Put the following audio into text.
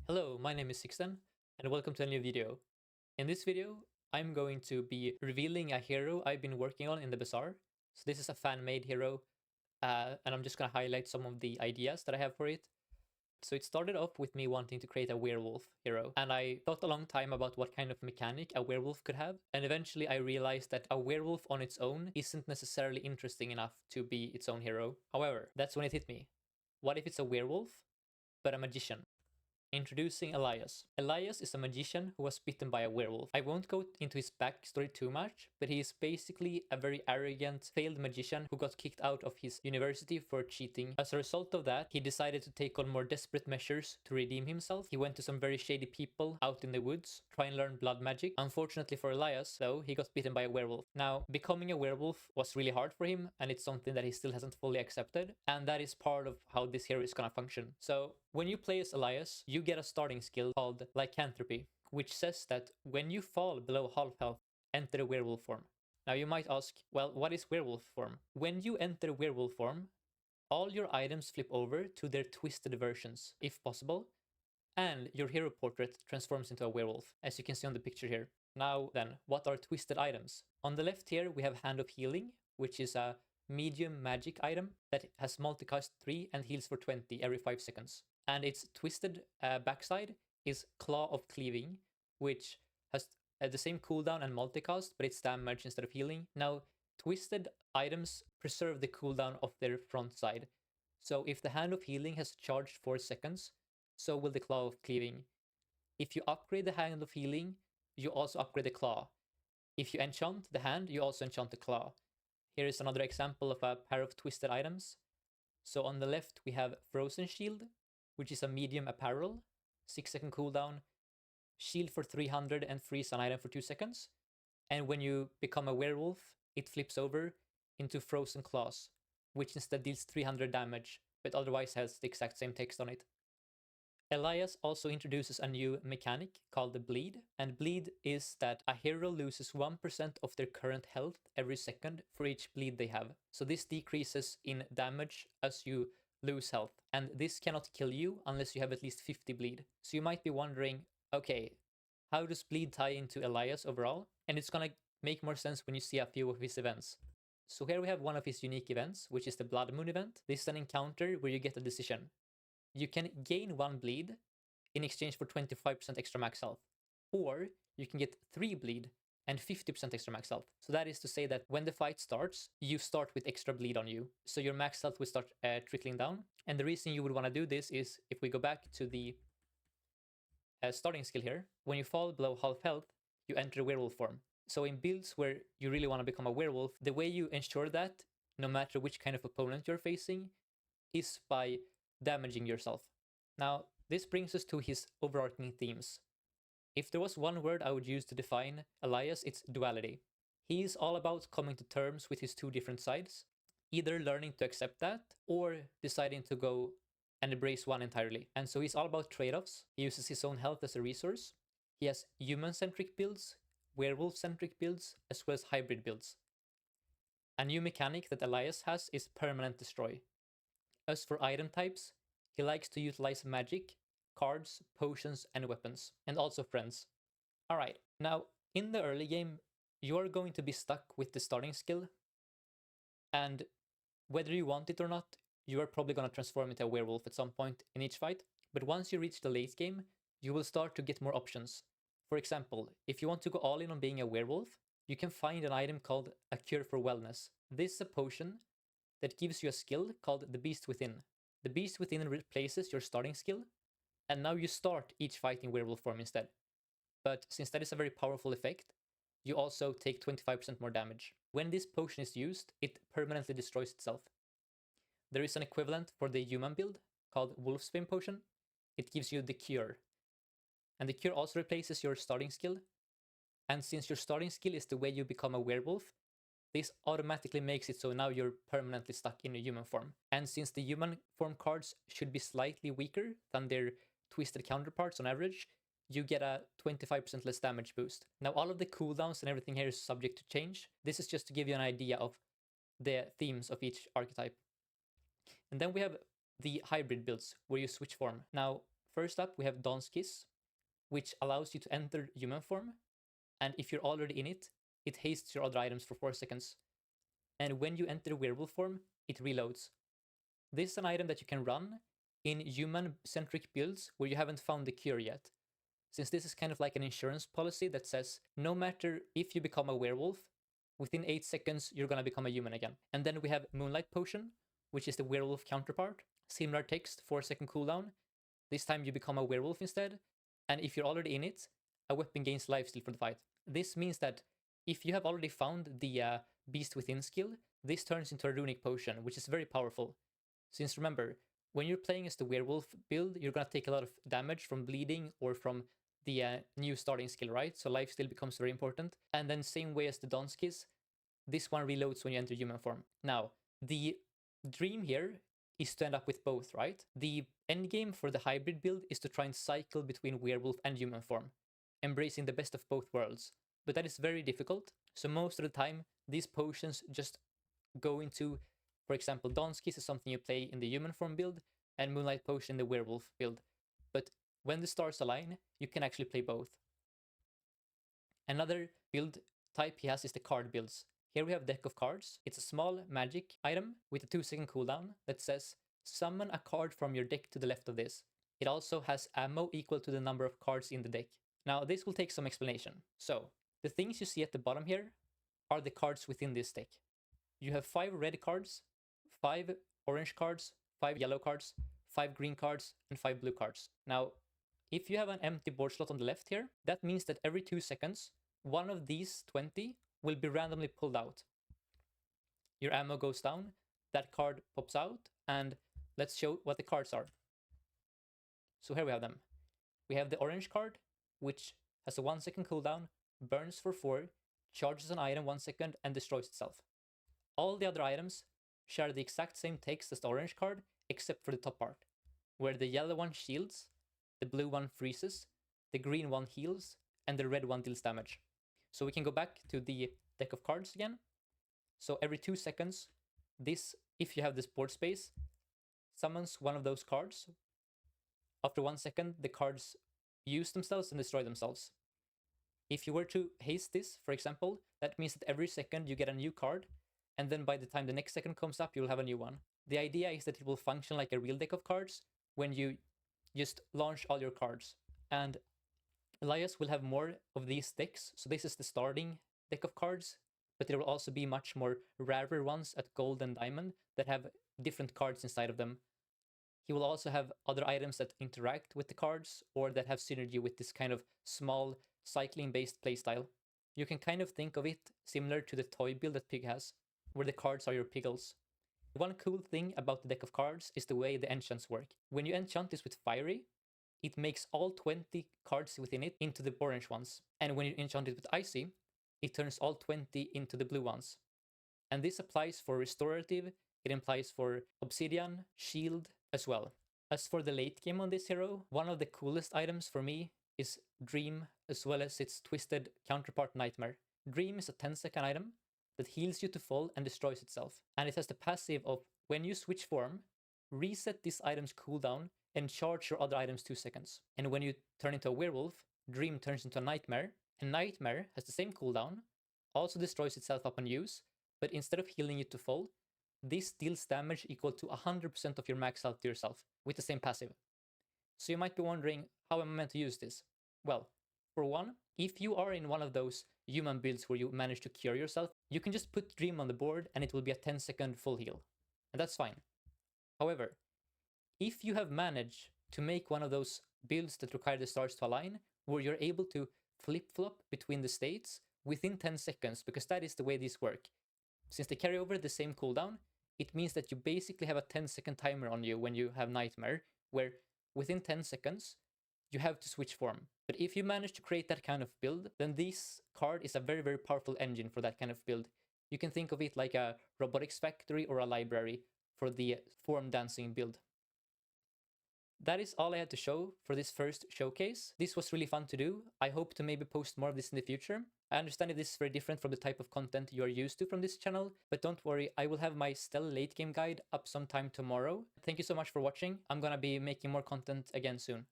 Hello, my name is Sixten, and welcome to a new video. In this video, I'm going to be revealing a hero I've been working on in the Bazaar. So this is a fan-made hero, and I'm just going to highlight some of the ideas that I have for it. So it started off with me wanting to create a werewolf hero, and I thought a long time about what kind of mechanic a werewolf could have, and eventually I realized that a werewolf on its own isn't necessarily interesting enough to be its own hero. However, that's when it hit me. What if it's a werewolf, but a magician? Introducing Elias. Elias is a magician who was bitten by a werewolf. I won't go into his backstory too much, but he is basically a very arrogant, failed magician who got kicked out of his university for cheating. As a result of that, he decided to take on more desperate measures to redeem himself. He went to some very shady people out in the woods, try and learn blood magic. Unfortunately for Elias, though, he got bitten by a werewolf. Now, becoming a werewolf was really hard for him, and it's something that he still hasn't fully accepted, and that is part of how this hero is gonna function. So, when you play as Elias, you get a starting skill called Lycanthropy, which says that when you fall below half health, enter a werewolf form. Now you might ask, well, what is werewolf form? When you enter werewolf form, all your items flip over to their twisted versions, if possible, and your hero portrait transforms into a werewolf, as you can see on the picture here. Now then, what are twisted items? On the left here, we have Hand of Healing, which is a medium magic item that has multicast 3 and heals for 20 every 5 seconds. And its twisted backside is Claw of Cleaving, which has the same cooldown and multicast, but it's damage instead of healing. Now, twisted items preserve the cooldown of their front side. So if the Hand of Healing has charged 4 seconds, so will the Claw of Cleaving. If you upgrade the Hand of Healing, you also upgrade the Claw. If you enchant the hand, you also enchant the Claw. Here is another example of a pair of twisted items. So on the left, we have Frozen Shield, which is a medium apparel, 6-second cooldown, shield for 300 and freeze an item for 2 seconds. And when you become a werewolf, it flips over into Frozen Claws, which instead deals 300 damage, but otherwise has the exact same text on it. Elias also introduces a new mechanic called the Bleed, and Bleed is that a hero loses 1% of their current health every second for each bleed they have. So this decreases in damage as you lose health, and this cannot kill you unless you have at least 50 bleed. So you might be wondering, okay, how does Bleed tie into Elias overall? And it's gonna make more sense when you see a few of his events. So here we have one of his unique events, which is the Blood Moon event. This is an encounter where you get a decision. You can gain 1 bleed in exchange for 25% extra max health, or you can get 3 bleed and 50% extra max health. So that is to say that when the fight starts, you start with extra bleed on you. So your max health will start trickling down. And the reason you would want to do this is if we go back to the starting skill here, when you fall below half health, you enter werewolf form. So in builds where you really want to become a werewolf, the way you ensure that, no matter which kind of opponent you're facing, is by damaging yourself. Now, this brings us to his overarching themes. If there was one word I would use to define Elias, it's duality. He is all about coming to terms with his two different sides, either learning to accept that or deciding to go and embrace one entirely. And so he's all about trade-offs. He uses his own health as a resource. He has human-centric builds, werewolf-centric builds, as well as hybrid builds. A new mechanic that Elias has is Permanent Destroy. As for item types, he likes to utilize magic, cards, potions, and weapons, and also friends. Alright, now in the early game, you are going to be stuck with the starting skill, and whether you want it or not, you are probably going to transform into a werewolf at some point in each fight, but once you reach the late game, you will start to get more options. For example, if you want to go all in on being a werewolf, you can find an item called a Cure for Wellness. This is a potion that gives you a skill called the Beast Within. The Beast Within replaces your starting skill, and now you start each fight in werewolf form instead. But since that is a very powerful effect, you also take 25% more damage. When this potion is used, it permanently destroys itself. There is an equivalent for the human build called Wolfsbane Potion. It gives you the Cure. And the Cure also replaces your starting skill. And since your starting skill is the way you become a werewolf, this automatically makes it so now you're permanently stuck in a human form. And since the human form cards should be slightly weaker than their twisted counterparts on average, you get a 25% less damage boost. Now all of the cooldowns and everything here is subject to change. This is just to give you an idea of the themes of each archetype. And then we have the hybrid builds where you switch form. Now First up, we have Dawn's Kiss, which allows you to enter human form, and if you're already in it, it hastes your other items for 4 seconds. And when you enter werewolf form, it reloads. This is an item that you can run in human-centric builds where you haven't found the cure yet, since this is kind of like an insurance policy that says no matter if you become a werewolf, within 8 seconds you're gonna become a human again. And then we have Moonlight Potion, which is the werewolf counterpart. Similar text, 4-second cooldown. This time you become a werewolf instead, and if you're already in it, a weapon gains lifesteal for the fight. This means that if you have already found the Beast Within skill, this turns into a runic potion, which is very powerful. Since remember, when you're playing as the werewolf build, you're gonna take a lot of damage from bleeding or from the new starting skill, right? So lifesteal becomes very important. And then same way as the Dawn's Kiss, this one reloads when you enter human form. Now, the dream here is to end up with both, right? The endgame for the hybrid build is to try and cycle between werewolf and human form, embracing the best of both worlds. But that is very difficult, so most of the time, these potions just go into, for example, Dawn's Kiss is something you play in the human form build, and Moonlight Potion in the werewolf build. But when the stars align, you can actually play both. Another build type he has is the card builds. Here we have Deck of Cards. It's a small magic item with a 2-second cooldown that says, summon a card from your deck to the left of this. It also has ammo equal to the number of cards in the deck. Now, this will take some explanation. So, the things you see at the bottom here are the cards within this deck. You have 5 red cards, 5 orange cards, 5 yellow cards, 5 green cards, and 5 blue cards. Now, if you have an empty board slot on the left here, that means that every 2 seconds, one of these 20 will be randomly pulled out. Your ammo goes down, that card pops out, and let's show what the cards are. So here we have them. We have the orange card, which has a 1-second cooldown, burns for 4, charges an item 1 second, and destroys itself. All the other items share the exact same text as the orange card, except for the top part, where the yellow one shields, the blue one freezes, the green one heals, and the red one deals damage. So we can go back to the deck of cards again. So every 2 seconds, this, if you have this board space, summons one of those cards. After 1 second, the cards use themselves and destroy themselves. If you were to haste this, for example, that means that every second you get a new card, and then by the time the next second comes up, you'll have a new one. The idea is that it will function like a real deck of cards when you just launch all your cards. And Elias will have more of these decks, so this is the starting deck of cards, but there will also be much more rarer ones at gold and diamond that have different cards inside of them. He will also have other items that interact with the cards or that have synergy with this kind of small cycling-based playstyle. You can kind of think of it similar to the toy build that Pig has, where the cards are your piggles. One cool thing about the deck of cards is the way the enchants work. When you enchant this with Fiery, it makes all 20 cards within it into the orange ones. And when you enchant it with Icy, it turns all 20 into the blue ones. And this applies for Restorative, it applies for Obsidian, Shield as well. As for the late game on this hero, one of the coolest items for me is Dream, as well as its twisted counterpart Nightmare. Dream is a 10-second item that heals you to full and destroys itself. And it has the passive of, when you switch form, reset this item's cooldown and charge your other items 2 seconds. And when you turn into a werewolf, Dream turns into a Nightmare, and Nightmare has the same cooldown, also destroys itself upon use, but instead of healing you to full, this deals damage equal to 100% of your max health to yourself, with the same passive. So you might be wondering, how am I meant to use this? Well, for one, if you are in one of those human builds where you manage to cure yourself, you can just put Dream on the board and it will be a 10-second full heal. And that's fine. However, if you have managed to make one of those builds that require the stars to align, where you're able to flip-flop between the states within 10 seconds, because that is the way these work. Since they carry over the same cooldown, it means that you basically have a 10-second timer on you when you have Nightmare, where within 10 seconds, you have to switch form. But if you manage to create that kind of build, then this card is a very, very powerful engine for that kind of build. You can think of it like a robotics factory or a library for the form dancing build. That is all I had to show for this first showcase. This was really fun to do. I hope to maybe post more of this in the future. I understand that this is very different from the type of content you are used to from this channel, but don't worry, I will have my Stell late game guide up sometime tomorrow. Thank you so much for watching. I'm gonna be making more content again soon.